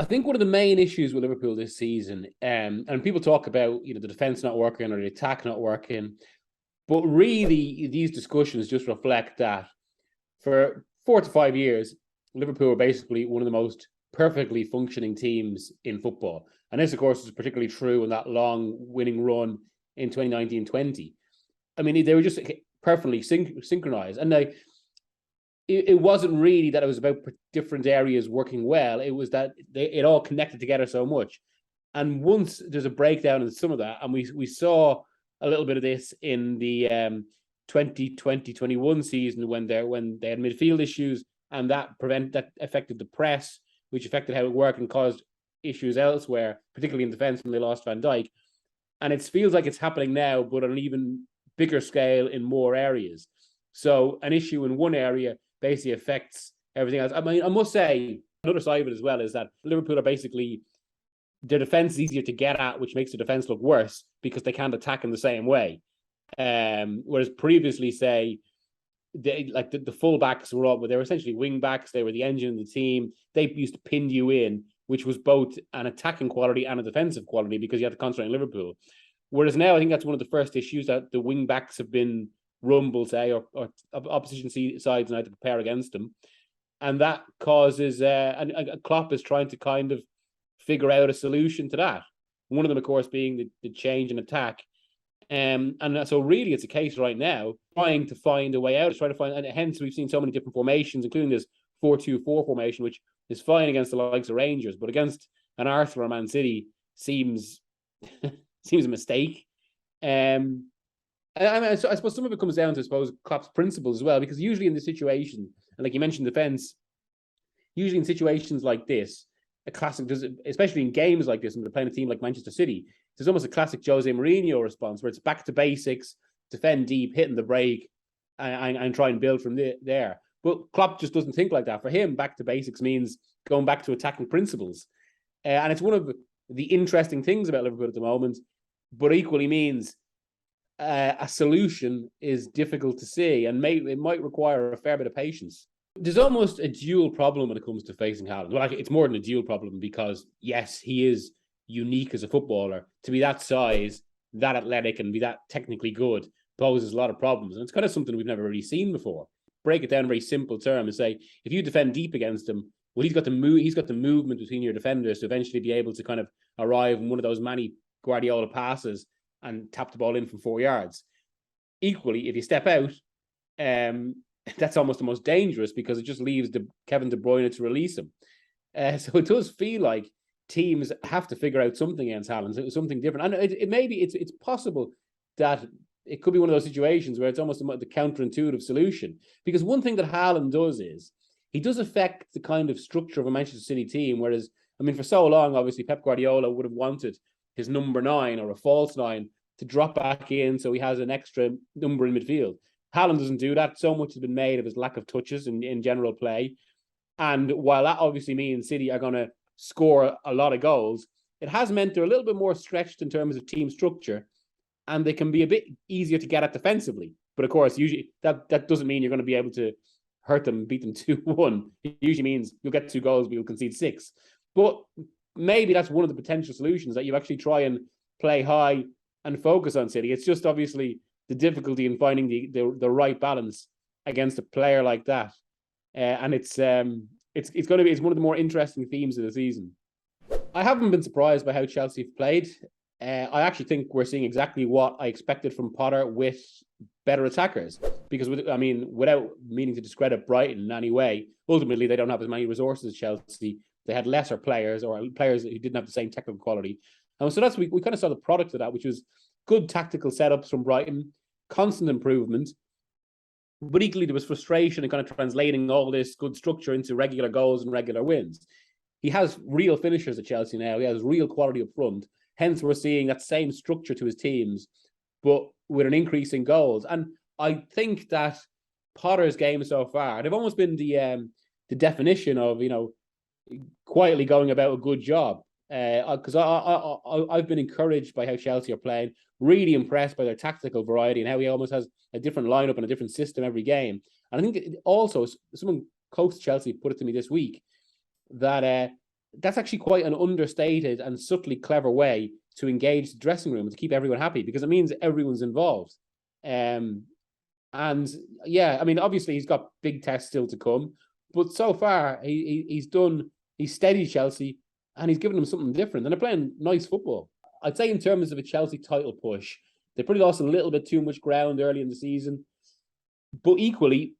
think one of the main issues with Liverpool this season, and people talk about the defense not working or the attack not working, but really these discussions just reflect that for 4 to 5 years, Liverpool were basically one of the most perfectly functioning teams in football. And this, of course, is particularly true in that long winning run in 2019-20. I mean, they were just perfectly synchronized. And it wasn't really that it was about different areas working well. It was that it all connected together so much. And once there's a breakdown in some of that, and we saw a little bit of this in the 2020-21 season when they had midfield issues, and that affected the press, which affected how it worked and caused issues elsewhere, particularly in defence when they lost Van Dijk. And it feels like it's happening now, but on an even bigger scale in more areas. So an issue in one area basically affects everything else. I mean, I must say, another side of it as well is that Liverpool are basically, their defence is easier to get at, which makes the defence look worse because they can't attack in the same way. Whereas previously, say, the full-backs were all, but they were essentially wing-backs. They were the engine of the team. They used to pin you in, which was both an attacking quality and a defensive quality because you had to concentrate on Liverpool. Whereas now, I think that's one of the first issues that the wing-backs have been rumbled, say, or opposition sides now to prepare against them. And that causes, and Klopp is trying to kind of figure out a solution to that. One of them, of course, being the change in attack. And so really it's a case right now trying to find a way out, and hence we've seen so many different formations, including this 4-2-4 formation, which is fine against the likes of Rangers, but against an Arsenal or Man City seems a mistake. I suppose some of it comes down to, Klopp's principles as well, because usually in this situation, and like you mentioned, defense, usually in situations like this, a classic, especially in games like this, and they're playing a team like Manchester City, there's almost a classic Jose Mourinho response where it's back to basics, defend deep, hitting the break, and try and build from there. But Klopp just doesn't think like that. For him, back to basics means going back to attacking principles. And it's one of the interesting things about Liverpool at the moment, but equally means a solution is difficult to see, and it might require a fair bit of patience. There's almost a dual problem when it comes to facing Haaland. Well, it's more than a dual problem because, yes, he is unique as a footballer. To be that size, that athletic, and be that technically good poses a lot of problems. And it's kind of something we've never really seen before. Break it down in very simple terms and say, if you defend deep against him, well, he's got the movement between your defenders to eventually be able to kind of arrive in one of those many Guardiola passes and tap the ball in from 4 yards. Equally, if you step out, that's almost the most dangerous because it just leaves Kevin De Bruyne to release him. So it does feel like teams have to figure out something against Haaland, something different. And it's possible that it could be one of those situations where it's almost the counterintuitive solution. Because one thing that Haaland does is he does affect the kind of structure of a Manchester City team. Whereas, I mean, for so long, obviously, Pep Guardiola would have wanted his number 9 or a false 9 to drop back in so he has an extra number in midfield. Haaland doesn't do that. So much has been made of his lack of touches in general play. And while that obviously means City are going to score a lot of goals, it has meant they're a little bit more stretched in terms of team structure, and they can be a bit easier to get at defensively. But of course, usually that doesn't mean you're going to be able to hurt them, beat them 2-1. It usually means you'll get 2 goals, but you'll concede 6. But maybe that's one of the potential solutions, that you actually try and play high and focus on City. It's just obviously the difficulty in finding the right balance against a player like that. And it's one of the more interesting themes of the season. I haven't been surprised by how Chelsea have played. I actually think we're seeing exactly what I expected from Potter with better attackers. Because, without meaning to discredit Brighton in any way, ultimately they don't have as many resources as Chelsea. They had lesser players, or players who didn't have the same technical quality. And so we kind of saw the product of that, which was good tactical setups from Brighton, constant improvement. But equally, there was frustration in kind of translating all this good structure into regular goals and regular wins. He has real finishers at Chelsea now. He has real quality up front. Hence, we're seeing that same structure to his teams, but with an increase in goals. And I think that Potter's game so far, they've almost been the definition of, quietly going about a good job. Because I've been encouraged by how Chelsea are playing, really impressed by their tactical variety and how he almost has a different lineup and a different system every game. And I think also someone close to Chelsea put it to me this week that that's actually quite an understated and subtly clever way to engage the dressing room and to keep everyone happy, because it means everyone's involved. And yeah, I mean, obviously he's got big tests still to come, but so far he's steadied Chelsea and he's given them something different, and they're playing nice football. I'd say in terms of a Chelsea title push, they probably lost a little bit too much ground early in the season, but equally,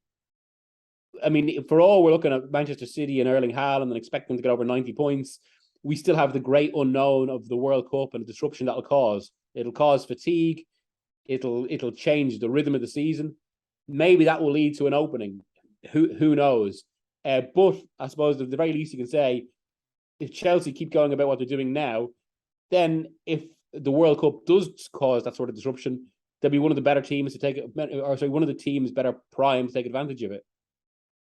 I mean, for all we're looking at Manchester City and Erling Haaland and expecting them to get over 90 points, we still have the great unknown of the World Cup and the disruption that'll cause. It'll cause fatigue. It'll change the rhythm of the season. Maybe that will lead to an opening. Who knows? But I suppose at the very least you can say, if Chelsea keep going about what they're doing now, then if the World Cup does cause that sort of disruption, they'll be one of the better teams to take it, or sorry, one of the teams better primed to take advantage of it.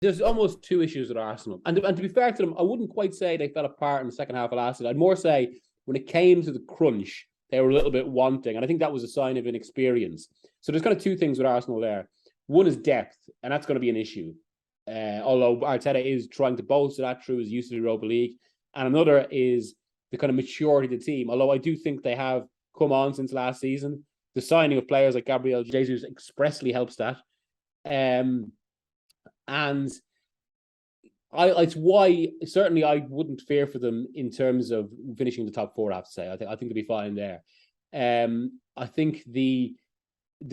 There's almost two issues with Arsenal. And to be fair to them, I wouldn't quite say they fell apart in the second half of last season. I'd more say when it came to the crunch, they were a little bit wanting. And I think that was a sign of inexperience. So there's kind of two things with Arsenal there. One is depth, and that's going to be an issue. Although Arteta is trying to bolster that through his use of the Europa League. And another is the kind of maturity of the team. Although I do think they have come on since last season. The signing of players like Gabriel Jesus expressly helps that. And it's why certainly I wouldn't fear for them in terms of finishing the top four, I have to say. I think they'll be fine there. I think the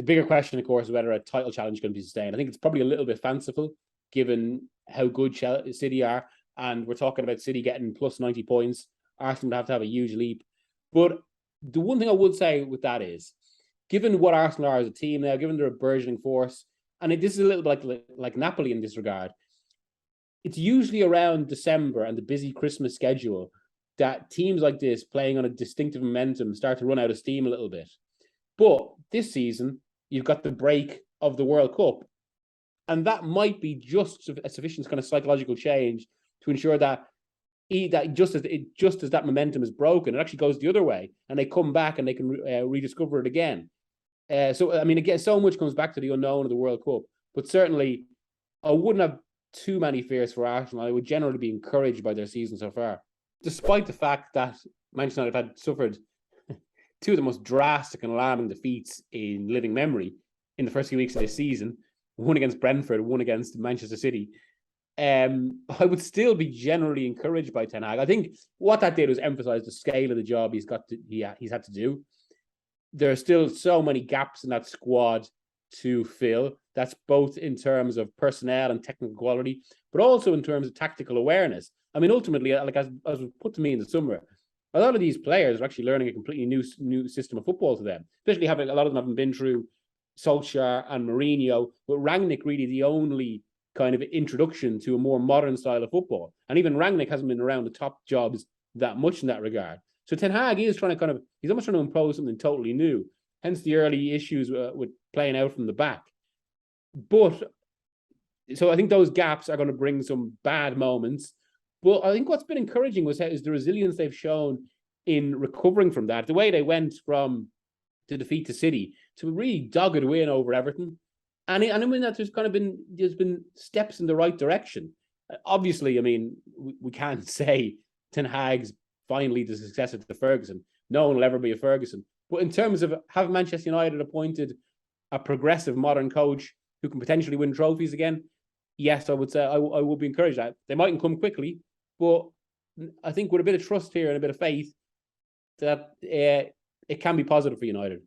bigger question, of course, is whether a title challenge can be sustained. I think it's probably a little bit fanciful given how good City are. And we're talking about City getting plus 90 points. Arsenal would have to have a huge leap. But the one thing I would say with that is, given what Arsenal are as a team now, given they're a burgeoning force, and this is a little bit like Napoli in this regard, it's usually around December and the busy Christmas schedule that teams like this, playing on a distinctive momentum, start to run out of steam a little bit. But this season, you've got the break of the World Cup. And that might be just a sufficient kind of psychological change to ensure that just as that momentum is broken, it actually goes the other way, and they come back and they can rediscover it again. So, I mean, again, so much comes back to the unknown of the World Cup. But certainly, I wouldn't have too many fears for Arsenal. I would generally be encouraged by their season so far, despite the fact that Manchester United had suffered two of the most drastic and alarming defeats in living memory in the first few weeks of this season, one against Brentford, one against Manchester City. I would still be generally encouraged by Ten Hag. I think what that did was emphasize the scale of the job he's had to do. There are still so many gaps in that squad to fill. That's both in terms of personnel and technical quality, but also in terms of tactical awareness. I mean, ultimately, like as was put to me in the summer, a lot of these players are actually learning a completely new system of football to them. Especially having a lot of them haven't been through Solskjaer and Mourinho, but Rangnick really the only kind of introduction to a more modern style of football. And even Rangnick hasn't been around the top jobs that much in that regard. So Ten Hag is trying to he's almost trying to impose something totally new. Hence the early issues with playing out from the back. But so I think those gaps are going to bring some bad moments. But I think what's been encouraging is the resilience they've shown in recovering from that. The way they went from to defeat the City to a really dogged win over Everton. And I mean that there's been steps in the right direction. Obviously, I mean, we can't say Ten Hag's finally the successor to Ferguson. No one will ever be a Ferguson. But in terms of have Manchester United appointed a progressive modern coach who can potentially win trophies again, yes, I would say I would be encouraged. That they mightn't come quickly, but I think with a bit of trust here and a bit of faith that it can be positive for United.